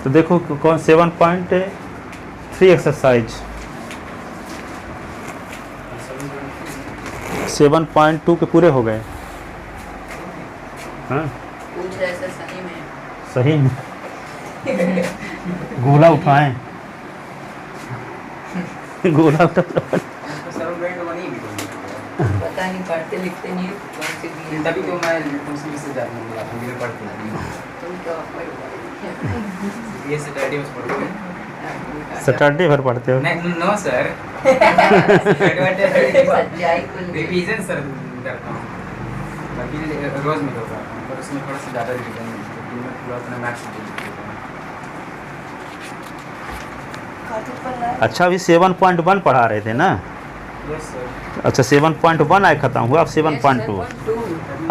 तो देखो कौन 7.3 एक्सरसाइज 7.2 के पूरे हो गए। हाँ सही में गोला उठाएं गोला उठा पता नहीं पढ़ते लिखते नहीं कौन सी भी तभी तो मैं तुमसे भी ज़्यादा मुझे पढ़ती नहीं तुम तो ये सैटरडे में पढ़ते हो सैटरडे भर पढ़ते हो? नहीं नो सर रिवीजन सर करता हूँ बाकी रोज में होगा पर उसमें थोड़ा सा ज़्यादा रिवीजन पूरा अपना मैथ्स अच्छा अभी 7.1 पढ़ा रहे थे ना? Yes sir. अच्छा 7.1 आए खत्म हुआ, अब 7.2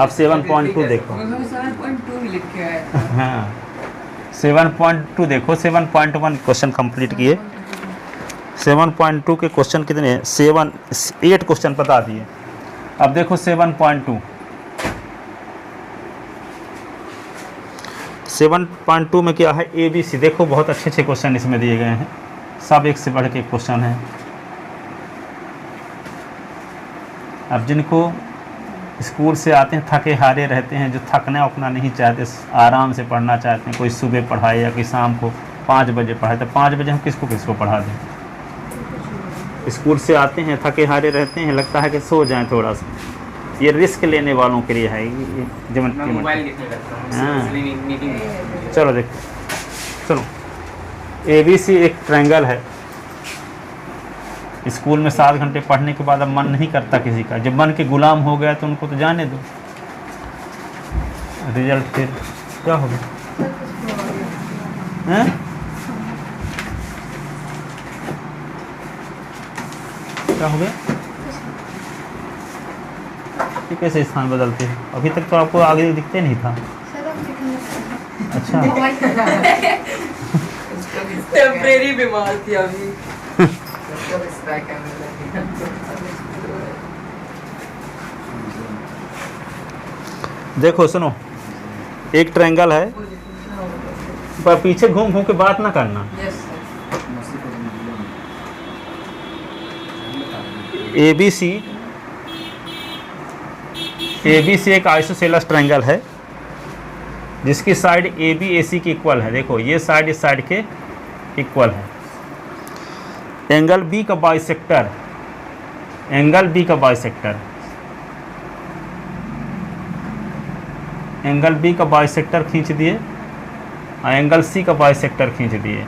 अब 7.2 देखो। 7.2 लिख के आया हाँ 7.2 देखो 7.1 क्वेश्चन कंप्लीट किए। 7.2 के क्वेश्चन कितने? 8 क्वेश्चन बता दिए। अब देखो 7.2 7.2 में क्या है? ABC देखो बहुत अच्छे अच्छे क्वेश्चन इसमें दिए गए हैं, सब एक से बढ़ के क्वेश्चन है। अब जिनको स्कूल से आते हैं थके हारे रहते हैं, जो थकना उकना नहीं चाहते, आराम से पढ़ना चाहते हैं, कोई सुबह पढ़ाए या कोई शाम को 5 बजे पढ़ाए, तो 5 बजे हम किसको किसको पढ़ा दें? स्कूल से आते हैं थके हारे रहते हैं, लगता है कि सो जाएं थोड़ा सा, ये रिस्क लेने वालों के लिए है। ये मोबाइल देखने लगता हूँ हाँ। इसलिए मीटिंग चलो देखो, चलो ABC एक ट्रायंगल है। स्कूल में 7 घंटे पढ़ने के बाद अब मन नहीं करता किसी का, जब मन के गुलाम हो गया तो उनको तो जाने दो। रिजल्ट फिर क्या होगा? हैं? क्या हो गया? ये कैसे स्थान बदलते हैं? अभी तक तो आपको आगे दिखते नहीं था। अच्छा टेम्परेरी बीमार थी अभी देखो सुनो, एक ट्रायंगल है, पर पीछे घूम घूम के बात ना करना। ABC एक आइसोसेलेस ट्रायंगल है जिसकी साइड AB AC की इक्वल है। देखो ये साइड इस साइड के इक्वल है। एंगल B का बाइसेक्टर, एंगल B का बाइसेक्टर, एंगल B का बाइसेक्टर खींच दिए और एंगल C का बाइसेक्टर खींच दिए।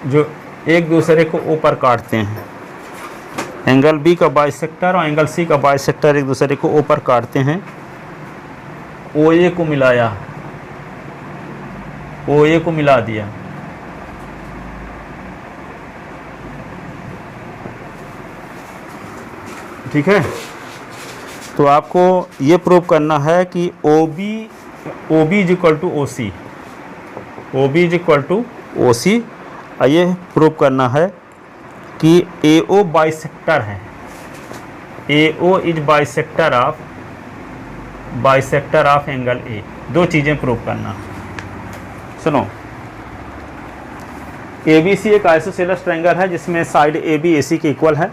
जो एक दूसरे को ऊपर काटते हैं, एंगल B का बाइसेक्टर और एंगल C का बाइसेक्टर एक दूसरे को ऊपर काटते हैं। OA को मिलाया, OA को मिला दिया, ठीक है। तो आपको ये प्रूव करना है कि OB is equal to OC, OB is equal to OC। ये प्रूव करना है कि AO बाइसेक्टर है, AO is bisector of angle A। 2 चीज़ें प्रूव करना। सुनो, ABC एक आइसोसेलेस ट्रायंगल है जिसमें साइड AB AC के इक्वल है।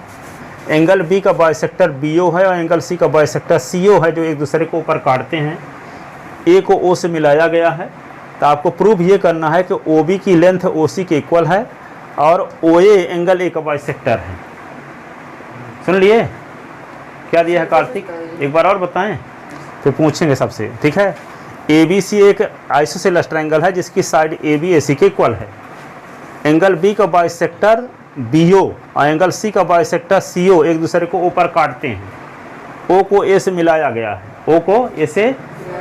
एंगल B का बाइसेक्टर BO है और एंगल C का बाइसेक्टर CO है, जो एक दूसरे को ऊपर काटते हैं। A को O से मिलाया गया है। तो आपको प्रूव ये करना है कि OB की लेंथ OC के इक्वल है और OA एंगल A का बाइसेक्टर है। सुन लिए? क्या दिया है कार्तिक? एक बार और बताएं, फिर पूछेंगे सबसे, ठीक है। ABC एक आइसोसेलेस ट्रायंगल है जिसकी साइड AB AC के इक्वल है। एंगल B का बाइसेक्टर BO और एंगल C का बाइसेक्टर CO एक दूसरे को ऊपर काटते हैं। O को A से मिलाया गया है, O को A से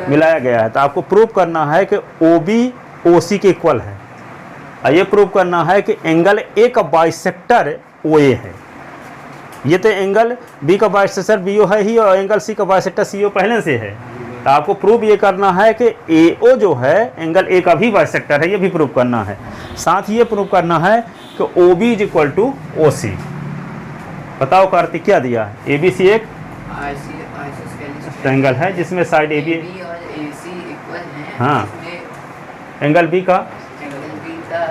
मिलाया गया है। तो आपको प्रूव करना है कि OB OC के इक्वल है, और ये प्रूव करना है कि एंगल A का बाइसेक्टर OA है। ये तो एंगल B का बाइसेक्टर BO है ही और एंगल C का बाइसेक्टर CO पहले से है। तो आपको प्रूव ये करना है कि AO जो है एंगल A का भी बाइसेक्टर है, ये भी प्रूव करना है। साथ ही ये प्रूव करना है कि OB is equal to OC। बताओ कार्तिक क्या दिया है? ABC एक आइसोस्केलेस ट्रायंगल है जिसमें साइड AB AB और AC इक्वल हैं। हाँ। इसमें एंगल B का एंगल B का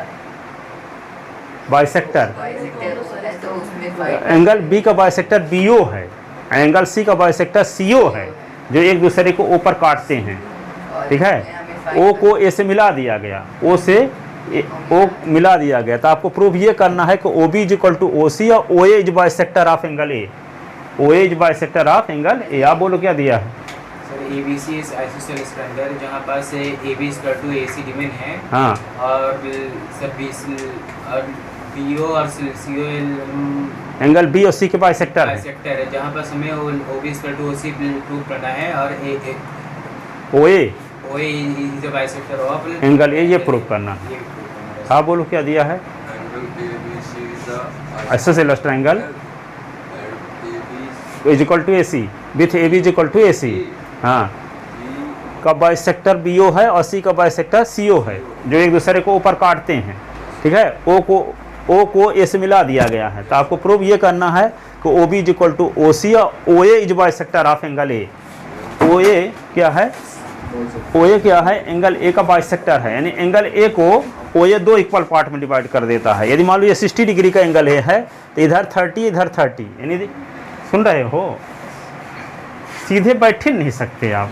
बाइसेक्टर, बाइसेक्टर है, तो उसमें फाइव एंगल B का बाइसेक्टर BO है, एंगल C का बाइसेक्टर CO है, जो एक दूसरे को O पर काटते हैं। और ठीक है, इसमें हमें फाइव O को A से मिला दिया गया, O से O मिला दिया गया। तो आपको प्रूव ये करना है कि OB is equal to OC और OA is bisector of angle A, OA is bisector of angle A। आप बोलो क्या दिया है? Sir ABC is isosceles triangle जहाँ पास AB इक्वल टू AC डिमेन है, हाँ, और सर BC और BO और CO एंगल B और C के बाइसेक्टर है। बाइसेक्टर है, जहाँ पास हमें OB equal to OC prove करना है, और OA OA is a bisector of angle A, ये प्रूव करना है। हाँ बोलो क्या दिया है? Isosceles triangle is equal to AC with AB is equal to AC। हाँ, का बाइसेक्टर BO है और C का बाइसेक्टर CO है, जो एक दूसरे को ऊपर काटते हैं। ठीक है, O को A से मिला दिया गया है। तो आपको प्रूव ये करना है कि OB is equal to OC और OA is bisector of angle A। OA क्या है? OA क्या है? एंगल A का बाइसेक्टर है, यानी एंगल A को OA दो इक्वल पार्ट में डिवाइड कर देता है। यदि मान लो ये 60 डिग्री का एंगल A है तो इधर 30 इधर 30, यानी सुन रहे हो, सीधे बैठ ही नहीं सकते आप।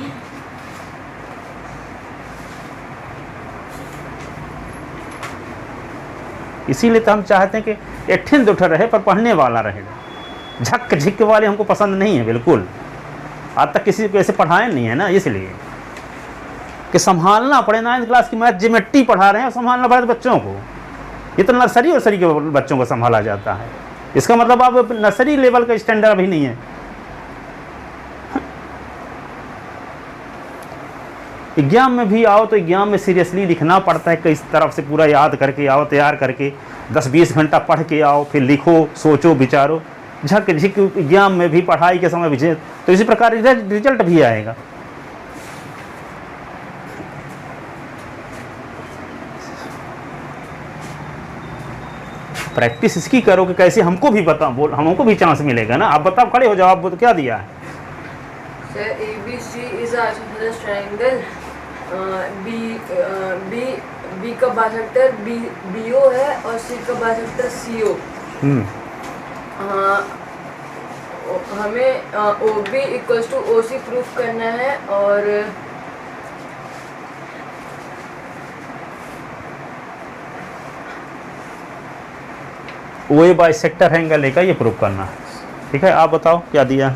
इसीलिए तो हम चाहते हैं कि एठिन दुठ रहे पर पढ़ने वाला रहेगा। झक झिक वाले हमको पसंद नहीं है बिल्कुल। आज तक किसी को ऐसे पढ़ाए नहीं है ना, इसलिए कि संभालना पड़े। 9th क्लास की मैथ ज्योमेट्री पढ़ा रहे हैं, संभालना पड़े बच्चों को। ये तो नर्सरी और सरी के बच्चों को संभाला जाता है। इसका मतलब आप नर्सरी लेवल का स्टैंडर्ड अभी नहीं है। एग्जाम में भी आओ तो एग्जाम में सीरियसली लिखना पड़ता है, किस तरफ से पूरा याद करके आओ, तैयार करके 10-20 घंटा पढ़ के आओ, फिर लिखो, सोचो, विचारो। झक झिक एग्जाम में भी पढ़ाई के समय भी, तो इसी प्रकार रिजल्ट भी आएगा। प्रैक्टिस इसकी करो कि कैसे हमको भी बताओ, बोल हमको भी चांस मिलेगा ना। आप बताओ, खड़े हो जाओ, आप तो क्या दिया है? Sir, ABC is a isosceles triangle. B का बाइसेक्टर BO है और C का बाइसेक्टर CO। हमें OB equals to OC proof करना है, और OA बाइसेक्टर है एंगल A का, ये प्रूव करना है। ठीक है, आप बताओ क्या दिया है?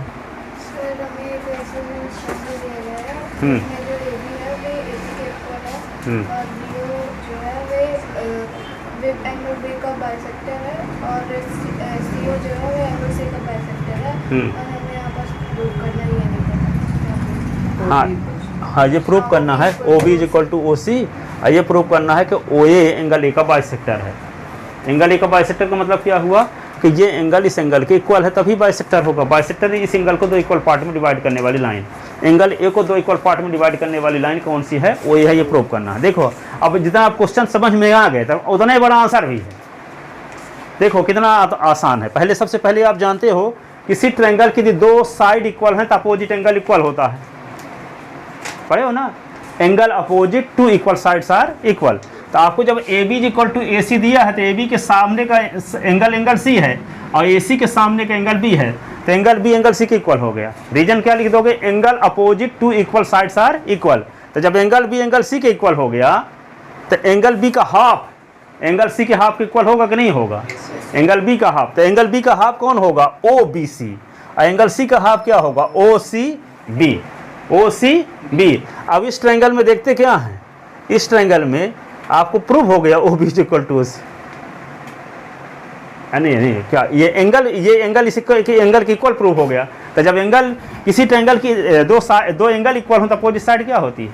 सर हमें एक आइसोसेलेस ट्रायंगल दिया गया है, हम्म। इसमें जो AB है वो AC के इक्वल है, हम्म। और BO जो है वे एंगल B का बाइसेक्टर है, और CO जो है वो एंगल C का बाइसेक्टर है। और हमें यहाँ पर प्रूव करना ही नहीं करना। हाँ, ये प्रूव करना है OB is equal to OC, और ये प्रूव करना है कि OA एंगल A का बाइसेक्टर है। एंगल A का बाइसेक्टर का मतलब क्या हुआ कि ये एंगल इस एंगल के इक्वल है, तभी बाइसेक्टर होगा। बाइसेक्टर इस एंगल को दो इक्वल पार्ट में डिवाइड करने वाली लाइन, एंगल A को दो इक्वल पार्ट में डिवाइड करने वाली लाइन कौन सी है? OA है। ये प्रूव करना है। देखो, अब जितना आप क्वेश्चन समझ में आ गए तब उतना ही बड़ा आंसर भी है। देखो कितना आसान है। पहले सबसे पहले आप जानते हो किसी ट्रायंगल की दो साइड इक्वल हैं तो अपोजिट एंगल इक्वल होता है, पढ़े हो ना? Angle opposite to equal sides are equal. तो आपको जब AB इक्वल टू AC दिया है तो AB के सामने का एंगल C है और AC के सामने का एंगल B है, तो एंगल B एंगल C के इक्वल हो गया। रीजन क्या लिख दोगे? Angle opposite to equal sides are equal. तो जब एंगल B एंगल C के इक्वल हो गया तो एंगल B का हाफ एंगल C के हाफ के इक्वल होगा कि नहीं होगा? एंगल B का हाफ, तो एंगल B का हाफ कौन होगा? OBC। और एंगल C का हाफ क्या होगा? OCB। OCB। अब इस ट्रायंगल में देखते क्या है? इस ट्रायंगल में आपको प्रूव हो गया OB इक्वल टू OC। नहीं क्या ये एंगल इस एंगल के इक्वल प्रूव हो गया। तो जब एंगल किसी ट्रायंगल की दो एंगल इक्वल हो तो अपोजिट साइड क्या होती है?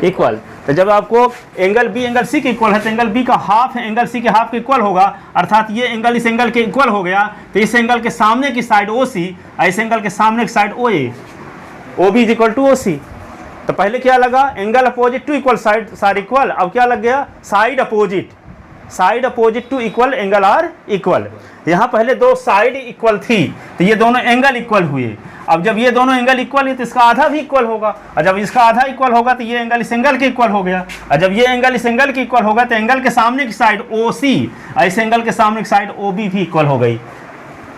इक्वल। तो जब आपको एंगल B एंगल C के इक्वल है तो एंगल B का हाफ एंगल C के हाफ के इक्वल होगा, अर्थात ये एंगल इस एंगल के इक्वल हो गया। तो इस एंगल के सामने की साइड OC और इस एंगल के सामने की side OA, OB is equal to OC। तो पहले क्या लगा? Angle opposite to equal side are equal. अब क्या लग गया? Side opposite. Side opposite to equal angle are equal. यहाँ पहले दो साइड इक्वल थी तो ये दोनों एंगल इक्वल हुए। अब जब ये दोनों एंगल इक्वल है तो इसका आधा भी इक्वल होगा, और जब इसका आधा इक्वल होगा तो ये एंगल इस एंगल के इक्वल हो गया, और जब ये एंगल इस एंगल के इक्वल होगा तो एंगल के सामने की साइड OC और इस एंगल के सामने की साइड OB भी इक्वल हो गई।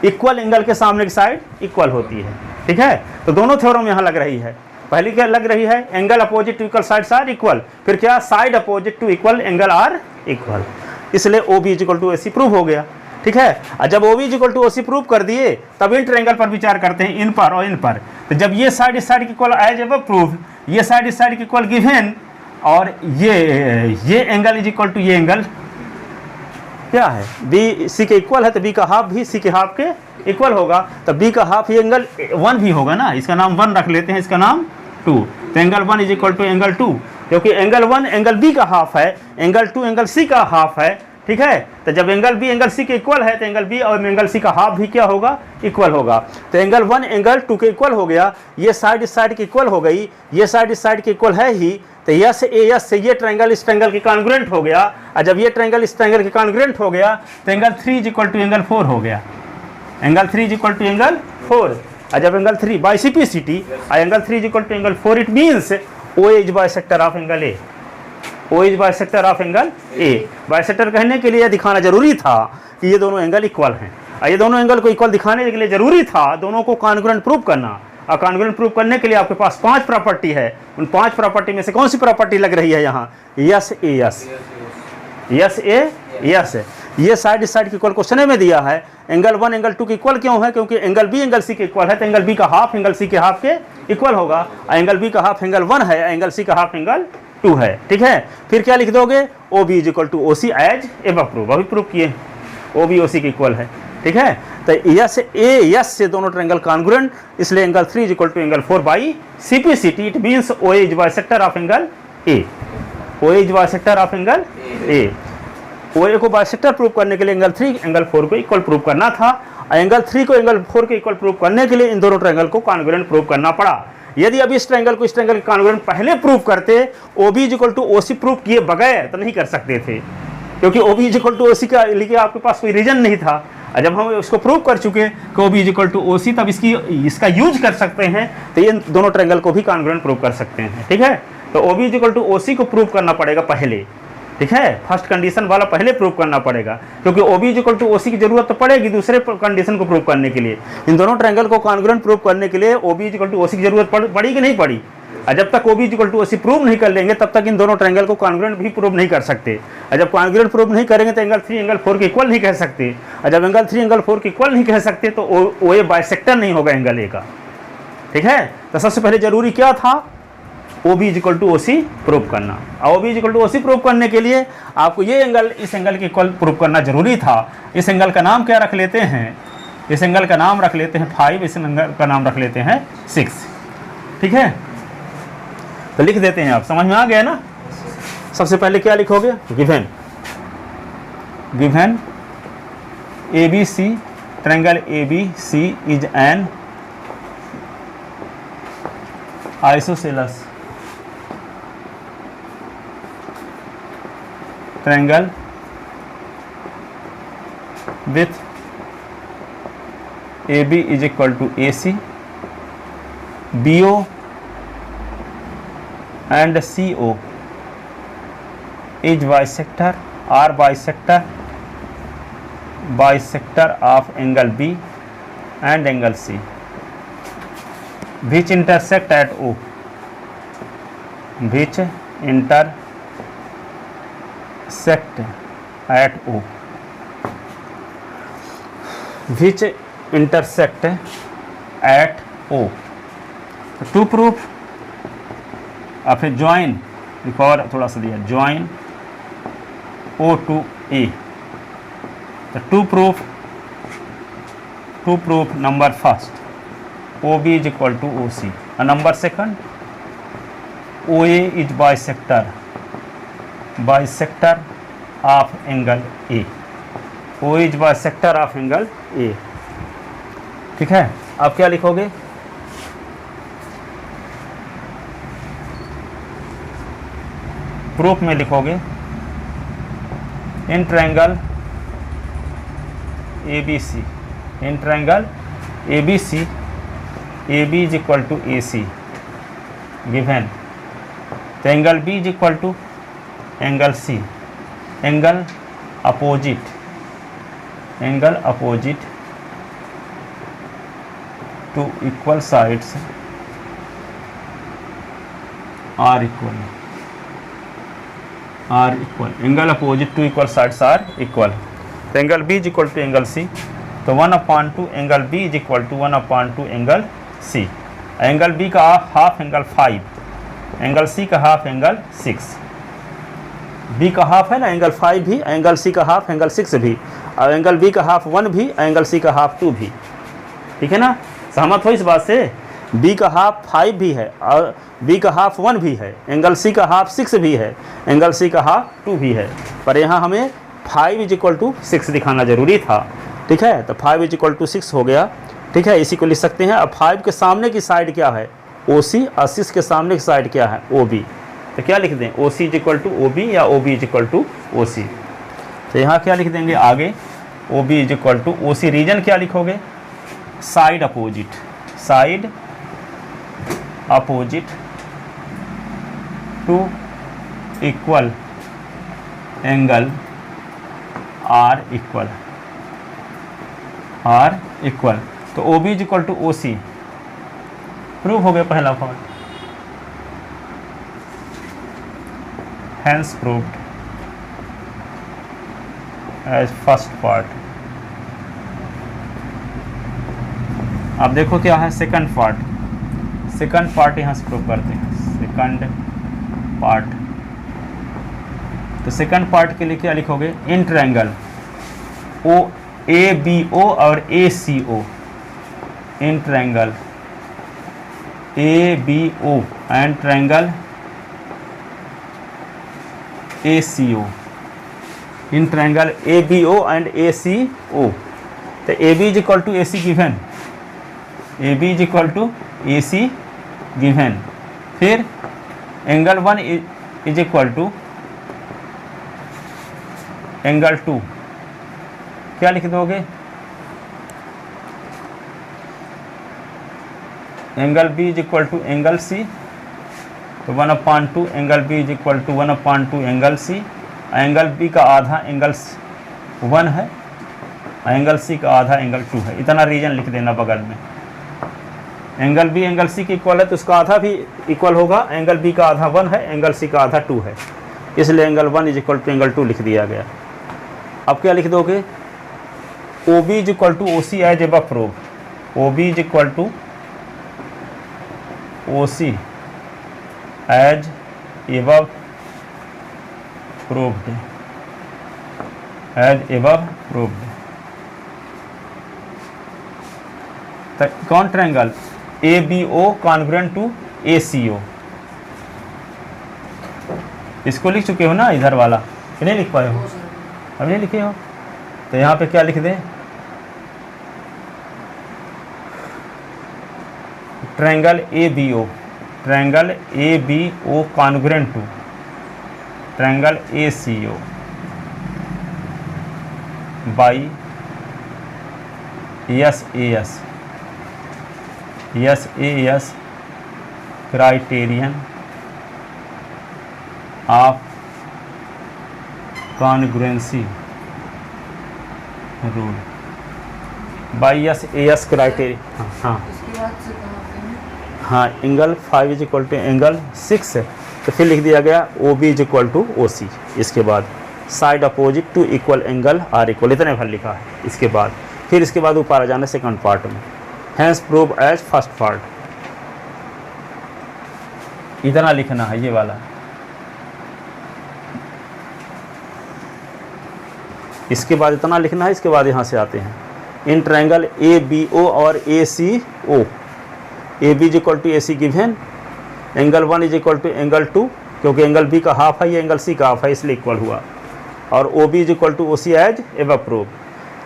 इक्वल एंगल के सामने की साइड इक्वल होती है, ठीक है। तो दोनों थ्योरम यहाँ लग रही है। पहली क्या लग रही है, angle opposite to equal sides are equal, फिर क्या, side opposite to equal angle are equal, इसलिए OB equal to AC prove हो गया, ठीक है। और जब OB equal to OC prove कर दिए तब इन ट्रायंगल पर विचार करते हैं, इन पर और इन पर। तो जब ये साइड इस साइड की इक्वल एज एवर प्रूव, ये साइड इस साइड की इक्वल गिवन, और ये एंगल इज इक्वल टू ये एंगल क्या है, B C के इक्वल है तो B का हाफ भी C के हाफ के इक्वल होगा, तो B का हाफ ये एंगल 1 भी होगा ना, इसका नाम 1 रख लेते हैं, इसका नाम 2, तो angle 1 is equal to angle 2, क्योंकि एंगल 1 एंगल B का हाफ है, एंगल 2 एंगल C का हाफ है, ठीक है। तो जब एंगल B एंगल C के इक्वल है तो एंगल B और एंगल C का हाफ भी क्या होगा, इक्वल होगा। तो एंगल 1 एंगल 2 के इक्वल हो गया, ये साइड इस साइड की इक्वल हो गई, ये साइड इस साइड की इक्वल है ही, तो यस ए से ये ट्रायंगल इस ट्रायंगल के कॉन्ग्रुएंट हो गया, और जब ये ट्रायंगल इस ट्रायंगल के कॉन्ग्रुएंट हो गया तो angle 3 is equal to angle 4 हो गया, angle 3 is equal to angle 4, और जब एंगल 3 बाई CPCT और angle 3 is equal to angle 4, it means OA is bisector of angle A, O is bisector of angle A। Bisector कहने के लिए दिखाना जरूरी था कि ये दोनों एंगल इक्वल हैं, और ये दोनों एंगल को इक्वल दिखाने के लिए जरूरी था दोनों को कॉन्ग्रुएंट प्रूव करना, और कॉन्ग्रुएंट प्रूव करने के लिए आपके पास 5 प्रॉपर्टी है, उन 5 प्रॉपर्टी में से कौन सी प्रॉपर्टी लग रही है यहाँ, यस ए यस। ये साइड इस साइड के इक्वल क्वेश्चन में दिया है, एंगल 1 एंगल 2 के इक्वल क्यों है, क्योंकि एंगल B एंगल C के इक्वल है, तो एंगल B का हाफ एंगल C के हाफ के इक्वल होगा, और एंगल B का हाफ एंगल 1 है, एंगल C का हाफ एंगल 2 है, ठीक है। फिर क्या लिख दोगे, OB is equal to OC as above prove, अभी प्रूव किए OB OC के इक्वल है, ठीक है। तो यस ए यस से दोनों ट्रायंगल कॉन्ग्रुएंट, इसलिए angle 3 is equal to angle 4 by CPCT, it means OA is bisector of angle A, OA is bisector of angle A। OA को बाइसेक्टर प्रूव करने के लिए एंगल 3 एंगल 4 को equal prove करना था, और एंगल 3 को एंगल 4 के इक्वल प्रूव करने के लिए इन दोनों ट्रायंगल को कॉन्ग्रुएंट प्रूव करना पड़ा। यदि अब इस ट्रायंगल को इस ट्रायंगल के कॉन्ग्रुएंट पहले प्रूव करते, OB is equal to OC prove किए बगैर तो नहीं कर सकते थे, क्योंकि OB is equal to OC का लिए आपके पास कोई रीजन नहीं था। और जब हम उसको प्रूव कर चुके कि OB is equal to OC, तब इसका यूज कर सकते हैं, तो ये दोनों ट्रायंगल को भी कॉन्ग्रुएंट प्रूव कर सकते हैं, ठीक है। तो OB is equal to OC को प्रूव करना पड़ेगा पहले, ठीक है, फर्स्ट कंडीशन वाला पहले प्रूव करना पड़ेगा, क्योंकि OB is equal to OC की जरूरत तो पड़ेगी दूसरे कंडीशन को प्रूव करने के लिए। इन दोनों ट्रायंगल को कॉन्ग्रुएंट प्रूव करने के लिए OB is equal to OC की जरूरत पड़ी कि नहीं पड़ी, और जब तक OB is equal to OC prove नहीं कर लेंगे तब तक इन दोनों ट्रायंगल को कॉन्ग्रुएंट भी प्रूव नहीं कर सकते, और जब कॉन्ग्रुएंट प्रूव नहीं करेंगे तो एंगल 3 एंगल 4 के इक्वल नहीं कह सकते, और जब एंगल 3 एंगल 4 के इक्वल नहीं कह सकते तो OA बाइसेक्टर नहीं होगा एंगल A का, ठीक है। तो सबसे पहले जरूरी क्या था, OB is equal to OC prove करना, और OB is equal to OC prove करने के लिए आपको ये एंगल इस एंगल के इक्वल प्रूव करना जरूरी था। इस एंगल का नाम क्या रख लेते हैं, इस एंगल का नाम रख लेते हैं 5, इस एंगल का नाम रख लेते हैं 6, ठीक है। तो लिख देते हैं, आप समझ में आ गया ना। सबसे पहले क्या लिखोगे, given ABC triangle ABC is an isosceles triangle with AB is equal to AC, BO and CO is bisector of angle B and angle C, which intersect at O, which intersect at O, which intersect at O. To prove, और फिर join, एक और थोड़ा सा दिया, join O to A. तो to prove number first, OB is equal to OC, and number second, OA is bisector of angle A. OA is bisector of angle A, ठीक है। आप क्या लिखोगे, प्रूफ में लिखोगे in triangle ABC, in triangle ABC, AB is equal to AC given, तो angle B is equal to angle C, angle opposite to equal sides are equal, angle opposite to equal sides are equal, तो angle B is equal to angle C, तो 1/2 angle B is equal to 1/2 angle C, angle B का half angle 5, angle C का half angle 6, B का half है ना angle 5 भी, angle C का half angle 6 भी, और एंगल B का हाफ 1 भी, एंगल C का हाफ 2 भी, ठीक है ना, सहमत हो इस बात से। B का हाफ 5 भी है और B का हाफ 1 भी है, एंगल C का हाफ 6 भी है, एंगल C का हाफ 2 भी है, पर यहाँ हमें 5 इज इक्वल टू 6 दिखाना जरूरी था, ठीक है, तो 5 इज इक्वल टू 6 हो गया, ठीक है, इसी को लिख सकते हैं। अब 5 के सामने की साइड क्या है OC, और 6 के सामने की साइड क्या है OB, तो क्या लिख दें OC is equal to OB या OB is equal to OC, तो यहाँ क्या लिख देंगे आगे OB is equal to OC, reason क्या लिखोगे side opposite to equal angle are equal, तो OB is equal to OC, prove हो गया पहला part, hence proved as first part। अब देखो क्या है सेकंड पार्ट यहाँ से प्रूव करते हैं, सेकंड पार्ट, तो सेकंड पार्ट के लिए क्या लिखोगे इन ट्रायंगल ABO और ACO, in triangle ABO and triangle ACO, in triangle ABO and ACO, तो AB is equal to AC given, AB is equal to AC given, फिर angle 1 is equal to angle 2, क्या लिख दोगे angle B is equal to angle C, तो 1/2 angle B is equal to 1/2 angle C, angle B का आधा angle 1 है, angle C का आधा एंगल 2 है, इतना रीजन लिख देना बगल में, एंगल B एंगल C के इक्वल है तो उसका आधा भी इक्वल होगा, एंगल B का आधा 1 है, एंगल C का आधा 2 है, इसलिए angle 1 is equal to angle 2 लिख दिया गया। अब क्या लिख दोगे OB is equal to OC as above prove, OB is equal to OC as above proved, कौन triangle ABO congruent to ACO, इसको लिख चुके हो ना इधर वाला, कि नहीं लिख पाए हो, अब नहीं लिखे हो, तो यहाँ पे क्या लिख दें triangle ABO congruent to triangle ACO by SAS criterion of congruency rule, by SAS criterion, हाँ उसके बाद से कहाँ पे है? हाँ, angle 5 is equal to angle 6 है, तो फिर लिख दिया गया OB is equal to OC, इसके बाद side opposite to equal angle are equal, इतने भर लिखा है, इसके बाद फिर इसके बाद ऊपर आ जाना सेकंड पार्ट में, hence prove as first part, इतना लिखना है ये वाला, इसके बाद इतना लिखना है, इसके बाद यहाँ से आते हैं इन ट्रायंगल ABO और ACO, AB is equal to AC given, angle 1 is equal to angle 2, क्योंकि एंगल B का हाफ है, ये एंगल C का हाफ है, इसलिए इक्वल हुआ, और OB is equal to OC as above prove,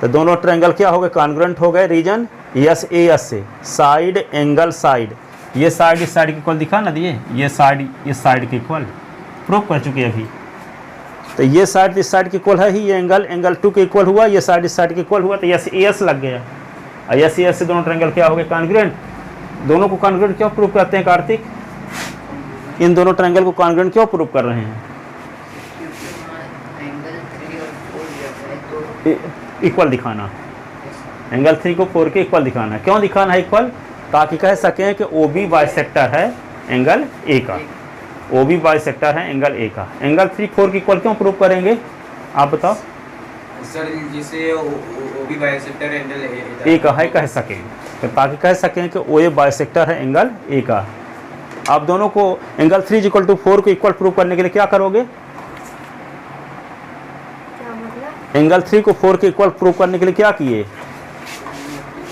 तो दोनों ट्रायंगल क्या हो गए कॉन्ग्रुएंट हो गए, रीजन SAS से, साइड एंगल साइड, ये साइड इस साइड के इक्वल दिखा ना दिए, ये साइड इस साइड के इक्वल, प्रूव कर चुके अभी, तो ये साइड इस साइड के इक्वल है ही, ये एंगल 2 के इक्वल हुआ, ये साइड इस साइड के इक्वल हुआ, तो यस एस लग गया। और यस एस से दोनों ट्रायंगल क्या हो गए? कॉन्ग्रुएंट। दोनों को कॉन्ग्रुएंट क्यों प्रूव करते हैं कार्तिक? इन दोनों ट्रायंगल को कॉन्ग्रुएंट क्यों प्रूव कर रहे हैं? एंगल 3 और 4 दिया है तो इक्वल दिखाना, एंगल 3 को 4 के इक्वल दिखाना। क्यों दिखाना है इक्वल? ताकि कह सकें कि ओ बी बाइसेक्टर है एंगल ए का, ओ बी बाइसेक्टर है एंगल ए का। एंगल 3 4 के इक्वल क्यों प्रूव करेंगे आप बताओ? सर जिसे O B bisector angle A का है कह सकें, तो ताकि कह सकें कि ओ ए बाइसेक्टर है एंगल ए का। आप दोनों को एंगल 3 = 4 को इक्वल प्रूव करने के लिए क्या करोगे? क्या मतलब? एंगल 3 को 4 के इक्वल प्रूव करने के लिए क्या किए?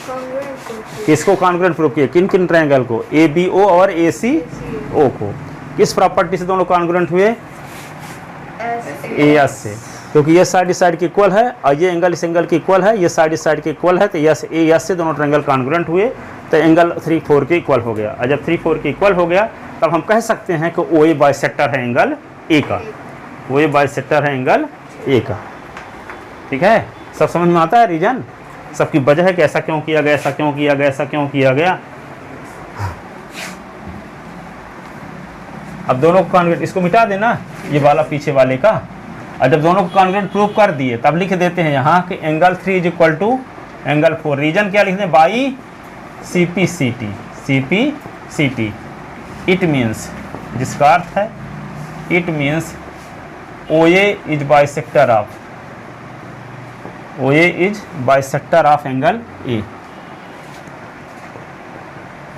कॉन्ग्रुएंट को किसको कॉन्ग्रुएंट प्रूव किए? किन किन ट्रायंगल को? ए बी ओ और ए सी ओ को। किस प्रॉपर्टी से दोनों कॉन्ग्रुएंट हुए? ए एस से, क्योंकि ये साइड इस साइड के इक्वल है और ये एंगल इस एंगल के इक्वल है, ये साइड इस साइड के इक्वल है, तो यस ए एस से दोनों ट्रायंगल कॉन्ग्रुएंट हुए, तो एंगल 3 4 के इक्वल हो गया। और जब 3 4 के इक्वल हो गया तब हम कह सकते हैं कि ओ ए बाइसेक्टर है एंगल ए का, ओ ए बाइसेक्टर है एंगल ए का। ठीक है, सब समझ में आता है रीजन? सबकी वजह है कि ऐसा क्यों किया गया, ऐसा क्यों किया गया, ऐसा क्यों किया गया। अब दोनों को कॉन्ग्रुएंट, इसको मिटा देना ये वाला पीछे वाले का। और जब दोनों को कॉन्ग्रुएंट प्रूव कर दिए तब लिख देते हैं यहाँ कि एंगल 3 = एंगल 4। रीजन क्या लिखते हैं? By C P C T, C P C T. It means, जिसका अर्थ है it means O A is bisector of, O A is bisector of angle A,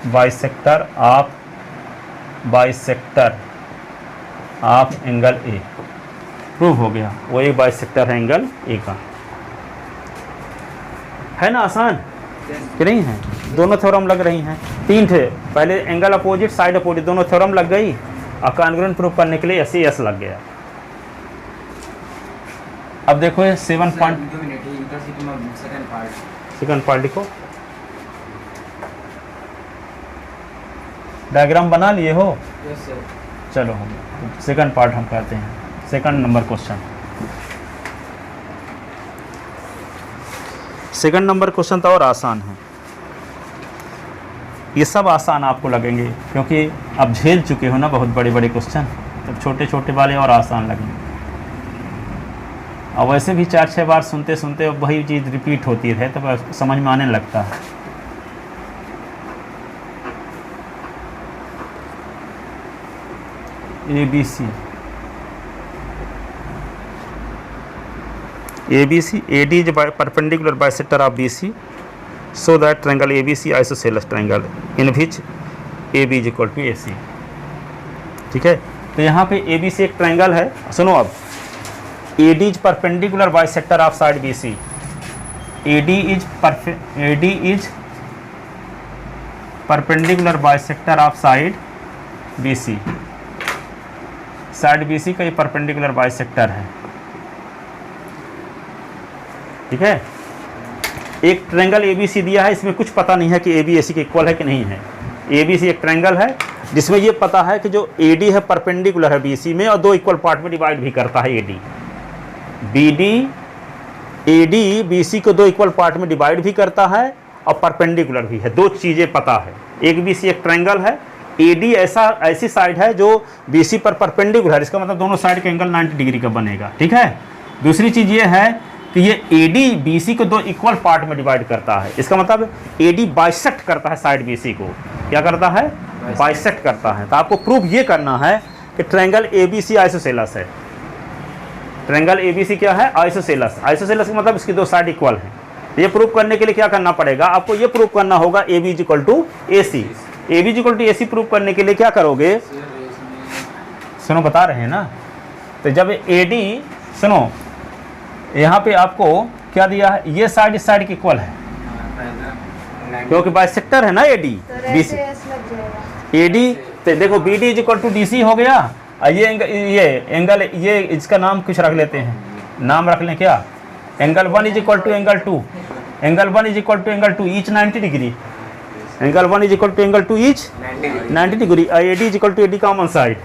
bisector of angle A. Prove हो गया, वो एक बाइसेक्टर है angle A का। है ना आसान कि नहीं है? दोनों थ्योरम लग रही हैं, 3 थे पहले, एंगल अपोजिट साइड अपोजिट दोनों थ्योरम लग गई, और कॉन्ग्रुएंट प्रूव करने के लिए एस लग गया। अब देखो ये 7 पॉइंट, 2 मिनट इंटरसिटी में सेकंड पार्ट लिखो। डायग्राम बना लिए हो? Yes sir. चलो हम सेकंड पार्ट हम करते हैं। Second number question, second number question तो और आसान है। ये सब आसान आपको लगेंगे क्योंकि अब झेल चुके हो ना बहुत बड़े बड़े क्वेश्चन, तब छोटे छोटे वाले और आसान लगेंगे। और वैसे भी 4-6 बार सुनते सुनते वही चीज़ रिपीट होती है तब समझ में आने लगता है। ABC AD is perpendicular bisector of BC, so that triangle ABC isosceles triangle in which AB is equal to AC। ठीक है, तो यहाँ पे ABC एक ट्रायंगल है। सुनो अब, AD is perpendicular bisector of side BC, AD is perpendicular bisector of side BC, side BC का ये परपेंडिकुलर बाइसेक्टर है। ठीक है, एक ट्रायंगल ABC दिया है, इसमें कुछ पता नहीं है कि AB AC के इक्वल है कि नहीं है। ABC एक ट्रायंगल है जिसमें ये पता है कि जो AD है परपेंडिकुलर है BC में और 2 इक्वल पार्ट में डिवाइड भी करता है AD। AD BC को 2 इक्वल पार्ट में डिवाइड भी करता है और परपेंडिकुलर भी है। 2 चीज़ें पता है। एक BC एक ट्रायंगल है, AD ऐसी साइड है जो BC पर परपेंडिकुलर है, इसका मतलब दोनों साइड का एंगल 90 डिग्री का बनेगा। ठीक है, दूसरी चीज़ ये है कि ये AD BC को 2 इक्वल पार्ट में डिवाइड करता है, इसका मतलब AD बाइसेक्ट करता है साइड BC को। क्या करता है? बाइसेक्ट करता है। तो आपको प्रूव ये करना है कि ट्रायंगल ABC आइसोसेलस है। ट्रायंगल ABC क्या है? आइसोसेलस। आइसोसेलस का मतलब इसकी 2 साइड इक्वल हैं। ये प्रूव करने के लिए क्या करना पड़ेगा? आपको ये प्रूव करना होगा AB = AC। AB = AC prove करने के लिए क्या करोगे? सुनो, बता रहे हैं ना। तो जब AD, सुनो यहाँ पे आपको क्या दिया है? ये साइड इस साइड की इक्वल है क्योंकि बाइसेक्टर है ना AD BC। AD तो देखो BD = DC हो गया। ये एंगल ये इसका नाम कुछ रख लेते हैं, नाम रख लें क्या? Angle 1 = angle 2, angle 1 = angle 2 each 90 degree, angle 1 = angle 2 each 90 degree. AD = AD common side,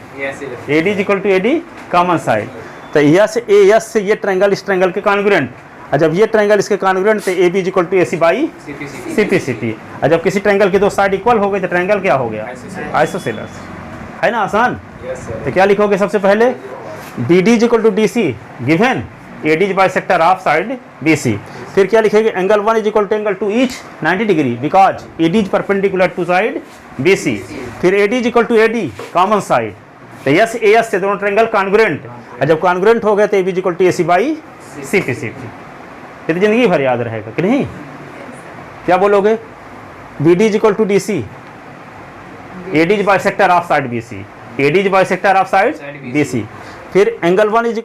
AD = AD common side. तो यस ए यस से ये ट्रायंगल इस ट्रायंगल के कॉन्ग्रुएंट, और जब ये ट्रायंगल इसके कॉन्ग्रुएंट तो A B is equal to A C by C P C T. और जब किसी ट्रायंगल की दो साइड इक्वल हो गए तो ट्रायंगल क्या हो गया? आइसोसेलेस। है ना आसान? तो क्या लिखोगे सबसे पहले? B D is equal to D C given A D is bisector of side B C. फिर क्या लिखेंगे? Angle 1 is equal to angle 2 each 90 degree because A D is perpendicular to side B C. फिर A D is equal to A D common side, तो S A S से दोनों triangle congruent, और जब congruent हो गए तो A B is equal to A C by C P C T. ये तो जिंदगी भर याद रहेगा कि नहीं? क्या बोलोगे? B D is equal to D C A D is bisector of side B C, A D is bisector of side B C. फिर एंगल 1 इज